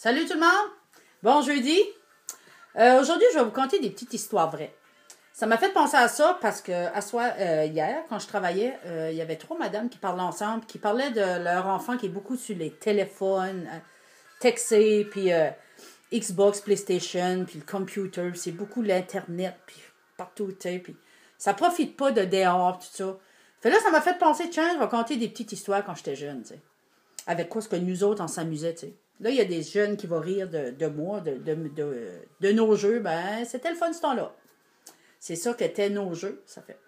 Salut tout le monde! Bon jeudi! Aujourd'hui, je vais vous conter des petites histoires vraies. Ça m'a fait penser à ça parce que hier, quand je travaillais, il y avait 3 madames qui parlaient ensemble, qui parlaient de leur enfant qui est beaucoup sur les téléphones, textés, puis Xbox, PlayStation, puis le computer, c'est beaucoup l'Internet, puis partout, tu sais, puis ça profite pas de dehors, tout ça. Fait là, ça m'a fait penser, tiens, je vais conter des petites histoires quand j'étais jeune, tu sais. Avec quoi ce que nous autres, on s'amusait, tu sais. Là, il y a des jeunes qui vont rire de moi, de nos jeux. Ben, c'était le fun ce temps-là. C'est ça qu'étaient nos jeux, ça fait.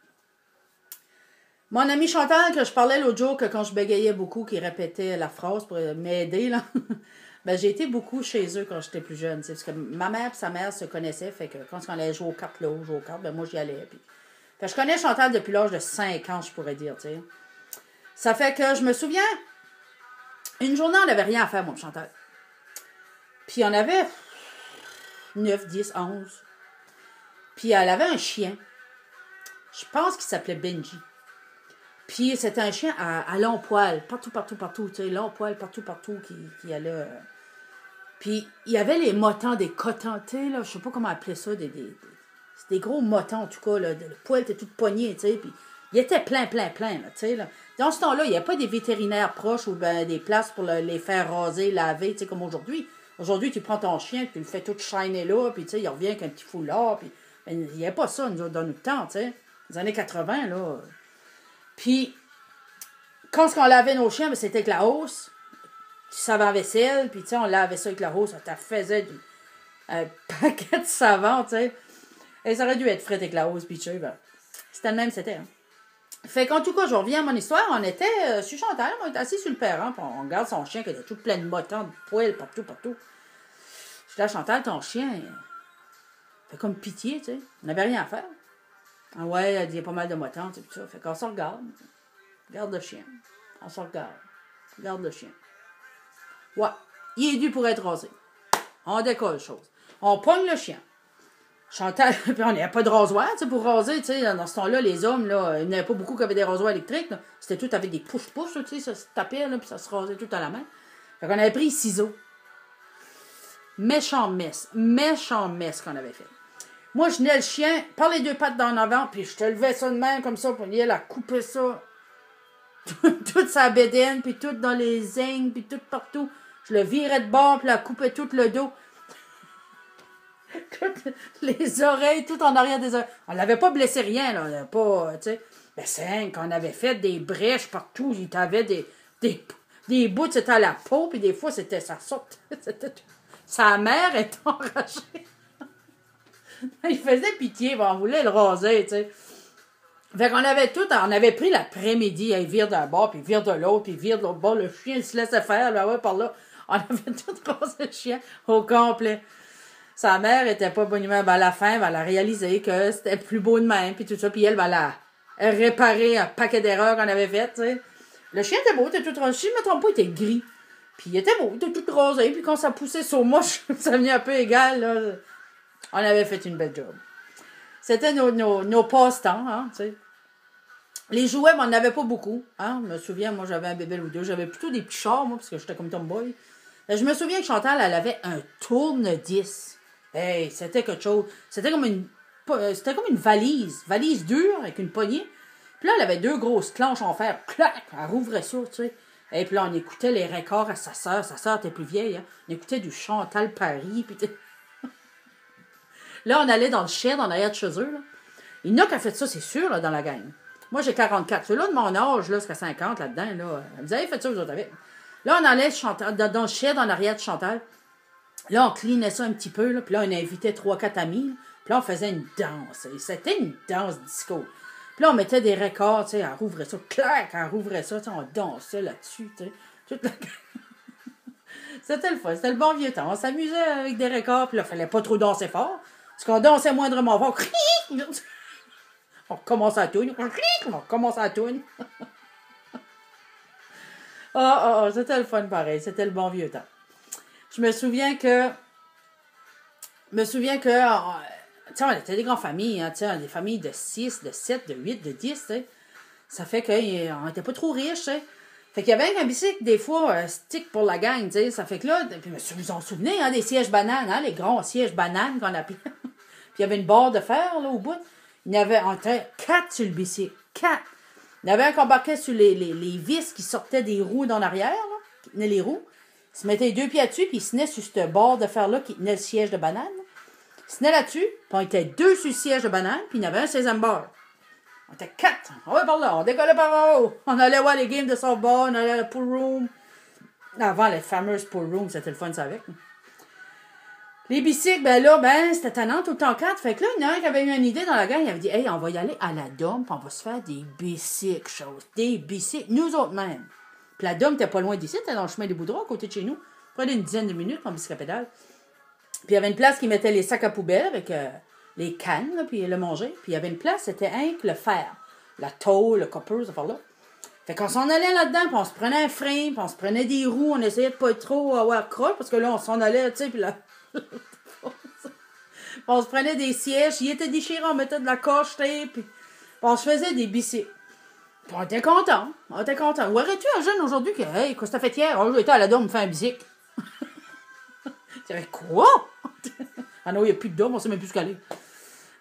Mon ami Chantal, que je parlais l'autre jour, que quand je bégayais beaucoup, qui répétait la phrase pour m'aider, là. Ben, j'ai été beaucoup chez eux quand j'étais plus jeune, tu sais, parce que ma mère et sa mère se connaissaient, fait que quand on allait jouer aux cartes là, jouer aux cartes, ben moi j'y allais. Puis... Fait que je connais Chantal depuis l'âge de 5 ans, je pourrais dire, tu sais. Ça fait que je me souviens, une journée, on n'avait rien à faire, mon Chantal. Puis on avait 9, 10, 11. Puis elle avait un chien. Je pense qu'il s'appelait Benji. Puis c'était un chien à long poil. Partout, tu sais, long poil, partout, qui allait... Puis il y avait les motants, des cotons, tu sais, là, je sais pas comment appeler ça, c'est des gros motons, en tout cas, là, le poil était tout pogné, tu sais, puis il était plein, là, tu sais, là. Dans ce temps-là, il n'y avait pas des vétérinaires proches ou ben, des places pour les faire raser, laver, tu sais, comme aujourd'hui. Aujourd'hui, tu prends ton chien, tu le fais tout shiner là, puis tu sais, il revient avec un petit foulard, puis ben, il n'y avait pas ça nous, dans notre temps, tu sais. Les années 80, là. Puis, quand on lavait nos chiens, ben, c'était avec la hausse, tu savais la vaisselle, puis tu sais, on lavait ça avec la hausse, ça faisait un paquet de savon, tu sais. Et ça aurait dû être frais avec la hausse, puis tu sais, ben, c'était le même, c'était, hein. Fait qu'en tout cas, je reviens à mon histoire, on était sur Chantal, on était assis sur le perron, puis on regarde son chien qui était tout plein de motons, de poils, partout. Je dis là, Chantal, ton chien, il fait comme pitié, tu sais. On n'avait rien à faire. Ah ouais, elle dit, il y a pas mal de motons, tu sais, tout ça. Fait qu'on se regarde. Regarde le chien. On se regarde. Regarde le chien. Ouais, il est dû pour être rasé. On décolle chose. On pogne le chien. Chantal, puis on n'avait pas de rasoir, tu sais, pour raser, tu sais, dans ce temps-là, les hommes, là, il n'y en avait pas beaucoup qui avaient des rasoirs électriques, là. C'était tout avec des push-push, tu sais, ça se tapait, là, puis ça se rasait tout à la main. Fait qu'on avait pris ciseaux. Méchant mess qu'on avait fait. Moi, je tenais le chien par les 2 pattes d'en avant, puis je te levais ça de main comme ça pour aller la couper ça. Toute sa bédaine, puis tout dans les zingles, puis tout partout. Je le virais de bord, puis la coupais tout le dos. Toutes les oreilles, tout en arrière des oreilles. On l'avait pas blessé rien, là. On l'avait pas, tu sais. Ben, c'est qu'on avait fait des brèches partout. Il avait des bouts, c'était à la peau, puis des fois, c'était sa sorte. Sa mère était enragée. Il faisait pitié, on voulait le raser, tu sais. Fait qu'on avait on avait pris l'après-midi, il vire d'un bord, puis vire de l'autre, puis vire de l'autre bord. Le chien, il se laissait faire, là, ouais, par là. On avait tout rasé le chien au complet. Sa mère était pas bonne humeur. Ben, à la fin, elle a réalisé que c'était plus beau de même, puis tout ça. Puis elle a réparé un paquet d'erreurs qu'on avait faites, tu sais. Le chien était beau, il était tout rasé. Si je me trompe pas, il était gris. Puis il était beau, il était tout rasé. Puis quand ça poussait sur moi, ça venait un peu égal, là. On avait fait une belle job. C'était nos passe-temps, hein, tu sais. Les jouets, on n'en avait pas beaucoup, hein. Je me souviens, moi, j'avais un bébé ou deux. J'avais plutôt des petits chars, moi, parce que j'étais comme tomboy. Je me souviens que Chantal, elle avait un tourne-disque. Hey, c'était quelque chose. C'était comme une valise dure avec une poignée. Puis là, elle avait 2 grosses clenches en fer. Clac! Elle rouvrait ça, tu sais. Et puis là, on écoutait les records à sa sœur. Sa sœur était plus vieille, hein. On écoutait du Chantal Paris. Puis là, on allait dans le shed en arrière de chez eux, là. Il y en a qui a fait ça, c'est sûr, là, dans la gang. Moi, j'ai 44. Ceux-là de mon âge, là, jusqu'à 50, là-dedans, là. Vous avez fait ça, vous autres, avec. Là, on allait dans le shed en arrière de Chantal. Là, on clinait ça un petit peu, là, puis là, on invitait 3-4 amis, là, puis là, on faisait une danse. Et c'était une danse disco. Puis là, on mettait des records, tu sais, elle rouvrait ça, clac, elle rouvrait ça, tu sais, on dansait là-dessus, tu sais. Toute la... C'était le fun, c'était le bon vieux temps. On s'amusait avec des records, puis là, il fallait pas trop danser fort, parce qu'on dansait moindrement fort. On recommence à tourner, on recommence à tourner. C'était le fun pareil, c'était le bon vieux temps. Je me souviens que, tu sais, on était des grandes familles, hein, tu sais, des familles de 6, de 7, de 8, de 10, tu sais. Ça fait qu'on n'était pas trop riches, tu sais. Fait qu'il y avait un bicycle, des fois, stick pour la gang, tu sais. Ça fait que là, puis vous en souvenez, hein, des sièges bananes, hein, les grands sièges bananes qu'on appelait. Puis il y avait une barre de fer, là, au bout. Il y en avait en tête 4 sur le bicycle. 4. Il y en avait un qui embarquait sur les vis qui sortaient des roues d'en arrière, là, qui tenaient les roues. Il se mettait les 2 pieds dessus, puis il se tenait sur cette barre de fer-là qui tenait le siège de banane. Il se tenait là-dessus, puis on était 2 sur le siège de banane, puis il y en avait un 16e barre. On était 4. On va par là, on décollait par là. On allait voir les games de softball, on allait à la pool room. Avant, les fameuses pool room, c'était le fun, ça avec. Les bicycles, ben là, c'était tannant tout le temps 4. Fait que là, il y en a un qui avait eu une idée dans la gang, il avait dit, hey, on va y aller à la Dôme, puis on va se faire des bicycles, chose. Des bicycles, nous autres mêmes. Puis la Dôme, t'es pas loin d'ici, t'es dans le chemin des Boudreaux, à côté de chez nous. Prenait une dizaine de minutes en bicycle à pédale. Puis il y avait une place qui mettait les sacs à poubelle avec les cannes, là, puis le manger. Puis il y avait une place, c'était un que le fer. La tôle, le copper, ça là. Fait qu'on s'en allait là-dedans, puis on se prenait un frein, puis on se prenait des roues, on essayait de pas être trop avoir croche, parce que là, on s'en allait, tu sais, puis là... on se prenait des sièges, il était déchiré, on mettait de la coche, puis on se faisait des bicycles. Puis on était contents, Où aurais-tu un jeune aujourd'hui qui, hey, qu'est-ce que t'as fait hier? Oh, j'étais à la Dôme me faire un bicycle. Tu dirais, quoi? Ah non, il n'y a plus de Dôme, on sait même plus ce qu'aller.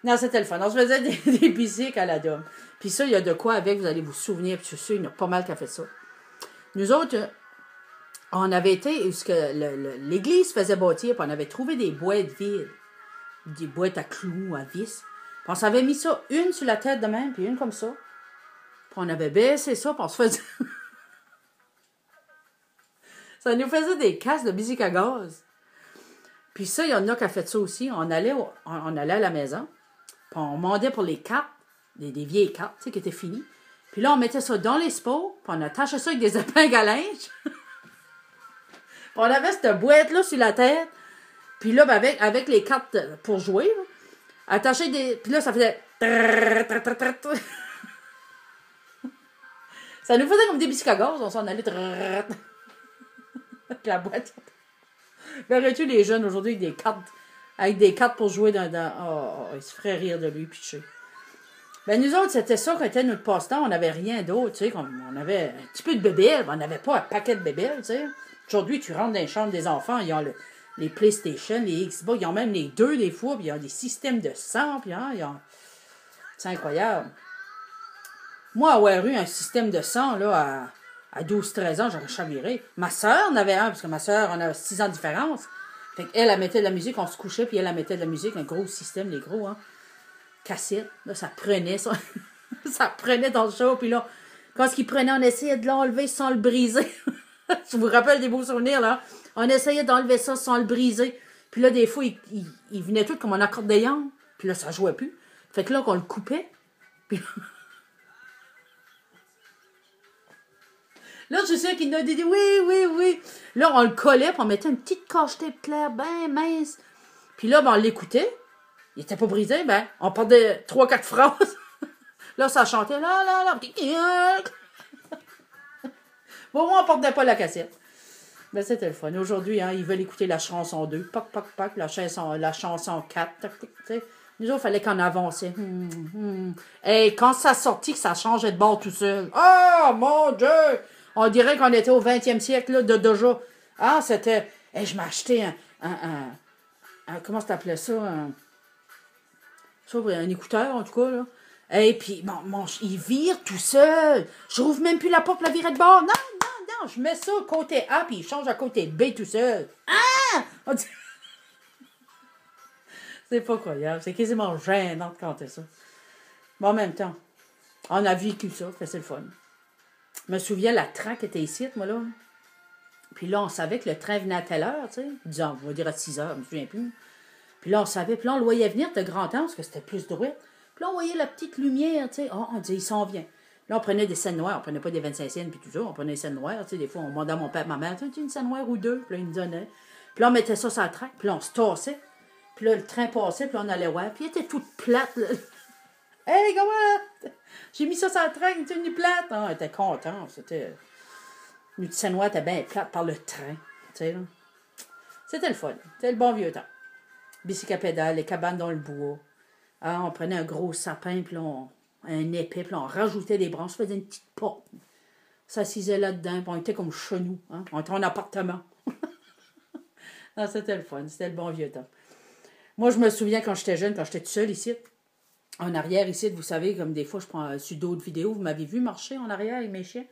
Non, c'était le fun. On se faisait des bicycles à la Dôme. Puis ça, il y a de quoi avec, vous allez vous souvenir, puis je suis sûr, il y en a pas mal qui a fait ça. Nous autres, on avait été, parce que l'église faisait bâtir, puis on avait trouvé des boîtes vides. Des boîtes à clous, à vis. Puis on s'avait mis ça, une sur la tête de même, puis une comme ça. Puis on avait baissé ça, puis on se faisait... ça nous faisait des casques de bicycle à gaz. Puis ça, il y en a qui a fait ça aussi. On allait à la maison, puis on demandait pour les cartes, des vieilles cartes, tu sais, qui étaient finies. Puis là, on mettait ça dans les spots, puis on attachait ça avec des épingles à linge. Puis on avait cette boîte-là sur la tête. Puis là, avec les cartes pour jouer, là, attacher des... Puis là, ça faisait... ça nous faisait comme des bicycles à gaz. On s'en allait... Puis la boîte... Verrais-tu les jeunes aujourd'hui avec des cartes pour jouer dans... Oh, ils se feraient rire de lui, piché. Ben, nous autres, c'était ça qui était notre passe-temps. On n'avait rien d'autre, tu sais. On avait un petit peu de bébelles, mais on n'avait pas un paquet de bébelles, tu sais. Aujourd'hui, tu rentres dans les chambres des enfants, ils ont les PlayStation, les Xbox, ils ont même les 2 des fois, puis ils ont des systèmes de sang, puis hein, c'est incroyable. Moi, avoir eu un système de sang, là, à 12-13 ans, j'aurais chaviré. Ma soeur en avait un, parce que ma soeur, on a 6 ans de différence. Fait qu'elle, elle mettait de la musique, on se couchait, puis elle mettait de la musique, un gros système, les gros, hein. Cassette, là, ça prenait, ça. Ça prenait dans le show, puis là, quand ce qu'il prenait, on essayait de l'enlever sans le briser. Je vous rappelle des beaux souvenirs, là. On essayait d'enlever ça sans le briser. Puis là, des fois, il venait tout comme un accordéon. Puis là, ça jouait plus. Fait que là, qu'on le coupait. Puis... là, je sais qu'il nous a dit oui. Là, on le collait, puis on mettait une petite cache-tape claire, ben mince. Puis là, on l'écoutait. Il était pas brisé, on perdait 3-4 phrases. Là, ça chantait là. Bon, moi, on perdait pas la cassette. Ben, c'était le fun. Aujourd'hui, hein, ils veulent écouter la chanson 2. Pac, la chanson 4. Tu sais. Nous autres, il fallait qu'on avançait. Et quand ça sortit, que ça changeait de bord tout seul. Oh, mon Dieu! On dirait qu'on était au 20e siècle, là, déjà. Ah, c'était... Hey, je m'ai acheté un comment ça t'appelait ça? Un écouteur, en tout cas, là. Et puis, il vire tout seul. Je rouvre même plus la porte, la virer de bord. Non. Je mets ça côté A, puis il change à côté B tout seul. Ah! C'est pas croyable. C'est quasiment gênant de canter ça. Mais en même temps, on a vécu ça, c'est le fun. Je me souviens, la traque était ici, moi, là. Puis là, on savait que le train venait à telle heure, tu sais. Disons, on va dire à 6 heures, je me souviens plus. Puis là, on savait, puis là, on le voyait venir de grand temps, parce que c'était plus droit. Puis là, on voyait la petite lumière, tu sais. Oh, on disait, il s'en vient. Là, on prenait des scènes noires. On prenait pas des 25 cents, puis tout ça. On prenait des scènes noires, tu sais. Des fois, on demandait à mon père, ma mère, tu as une scène noire ou 2? Puis là, il me donnait. Puis là, on mettait ça sur la traque, puis là, on se tassait. Puis là, le train passait, puis là, on allait voir. Puis il était toute plate, là. Hey, comment? J'ai mis ça sur la traque, il était une plate. Ah, on était content. C'était... Une petite scène noire était bien plate par le train, tu sais, là. C'était le fun. C'était le bon vieux temps. Bicycle à pédale, les cabanes dans le bois. Ah, on prenait un gros sapin, puis là, un épais, puis là, on rajoutait des branches, on faisait une petite porte. s'assisait là-dedans, puis on était comme chez nous, hein? On était en appartement. Non, c'était le fun, c'était le bon vieux temps. Moi, je me souviens quand j'étais jeune, quand j'étais toute seule ici, en arrière ici, vous savez, comme des fois, je prends sur d'autres vidéos, vous m'avez vu marcher en arrière avec mes chiens.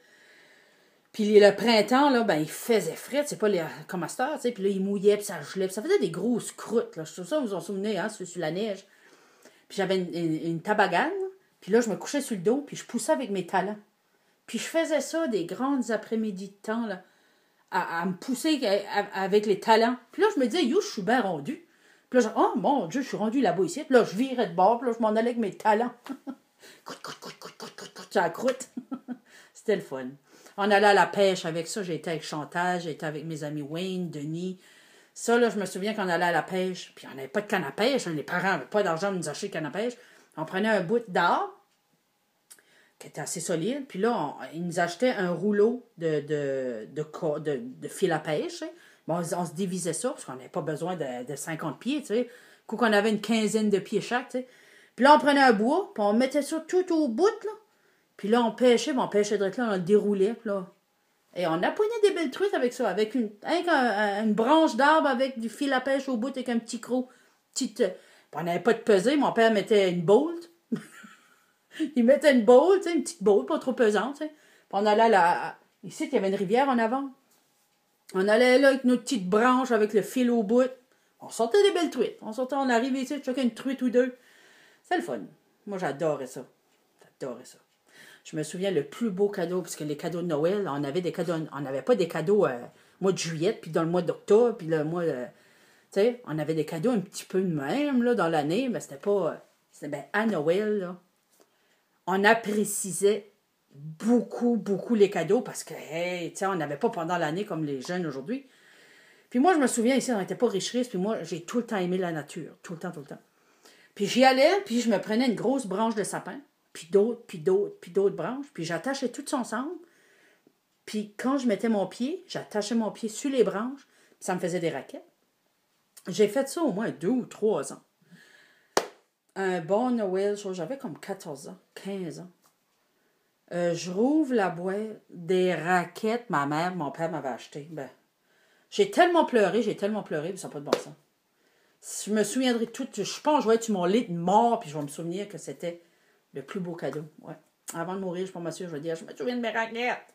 Puis le printemps, là, ben, il faisait frais, c'est pas comme à cette heure, tu sais, puis là, il mouillait, puis ça gelait, puis ça faisait des grosses croûtes, là. Je trouve ça, vous vous en souvenez, hein, sur la neige. Puis j'avais une tabagane, puis là, je me couchais sur le dos, puis je poussais avec mes talons. Puis je faisais ça des grandes après-midi de temps, là, à me pousser avec les talons. Puis là, je me disais, yo, je suis bien rendu. Puis là, oh mon Dieu, je suis rendu là-bas ici. Puis là, je virais de bord, puis là, je m'en allais avec mes talons. Ça croûte. C'était le fun. On allait à la pêche avec ça. J'ai été avec Chantal, j'ai été avec mes amis Wayne, Denis. Ça, là, je me souviens qu'on allait à la pêche. Puis on n'avait pas de canne à pêche. Les parents n'avaient pas d'argent pour nous acheter de canne à pêche. On prenait un bout d'arbre qui était assez solide. Puis là, ils nous achetaient un rouleau de fil à pêche. Hein. Bon, on se divisait ça parce qu'on n'avait pas besoin de 50 pieds. Tu sais. Coup qu'on avait une quinzaine de pieds chaque. Tu sais. Puis là, on prenait un bois, puis on mettait ça tout au bout. Là. Puis là, on pêchait direct là, on le déroulait. Puis là. Et on apprenait des belles truites avec ça, avec une branche d'arbre avec du fil à pêche au bout avec un petit croc. On n'avait pas de pesée, mon père mettait une bolt. Il mettait une bowl, tu sais, une petite bowl, pas trop pesante, tu sais. Puis on allait ici, il y avait une rivière en avant. On allait là avec nos petites branches, avec le fil au bout. On sortait des belles truites. On arrivait ici, chacun une truite ou deux. C'est le fun. Moi, j'adorais ça. J'adorais ça. Je me souviens, le plus beau cadeau, parce que les cadeaux de Noël, on avait des cadeaux, on n'avait pas des cadeaux mois de juillet, puis dans le mois d'octobre, puis le mois de... Tu sais, on avait des cadeaux un petit peu de même, là, dans l'année, mais c'était pas... C'était à Noël, là. On appréciait beaucoup, beaucoup les cadeaux parce que, hey, tu sais, on n'avait pas pendant l'année comme les jeunes aujourd'hui. Puis moi, je me souviens ici, on n'était pas riches, puis moi, j'ai tout le temps aimé la nature. Tout le temps, tout le temps. Puis j'y allais, puis je me prenais une grosse branche de sapin, puis d'autres branches, puis j'attachais tout ça ensemble. Puis quand je mettais mon pied, j'attachais mon pied sur les branches, puis ça me faisait des raquettes. J'ai fait ça au moins 2 ou 3 ans. Un bon Noël, j'avais comme 14 ans, 15 ans. Je rouvre la boîte des raquettes ma mère, mon père m'avait acheté. Ben, j'ai tellement pleuré, puis ça n'a pas de bon sens. Je me souviendrai tout, je pense que je vais être sur mon lit de mort, puis je vais me souvenir que c'était le plus beau cadeau. Ouais. Avant de mourir, je suis pas sûre, je vais dire, je me souviens de mes raquettes.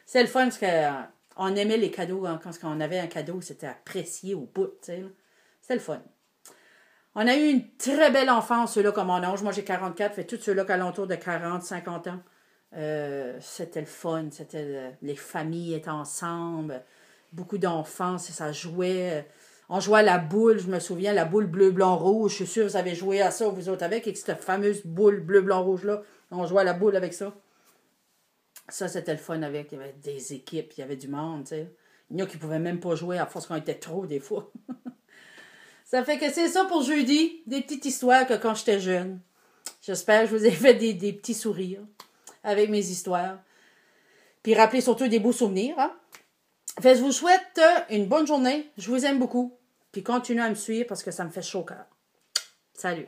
C'est le fun, parce qu'on aimait les cadeaux, hein, quand on avait un cadeau, c'était apprécié au bout, tu sais. C'était le fun. On a eu une très belle enfance, ceux-là, comme mon âge. Moi, j'ai 44, fait tous ceux-là qu'alentour de 40, 50 ans. C'était le fun. Les familles étaient ensemble. Beaucoup d'enfants, ça jouait. On jouait à la boule, je me souviens, la boule bleu, blanc, rouge. Je suis sûre que vous avez joué à ça, vous autres, avec cette fameuse boule bleu, blanc, rouge-là. On jouait à la boule avec ça. Ça, c'était le fun avec. Il y avait des équipes, il y avait du monde, tu sais. Il y en a qui ne pouvaient même pas jouer à force qu'on était trop, des fois. Ça fait que c'est ça pour jeudi. Des petites histoires que quand j'étais jeune. J'espère que je vous ai fait des petits sourires avec mes histoires. Puis rappelez surtout des beaux souvenirs. Hein? Fait, je vous souhaite une bonne journée. Je vous aime beaucoup. Puis continuez à me suivre parce que ça me fait chaud au cœur. Salut.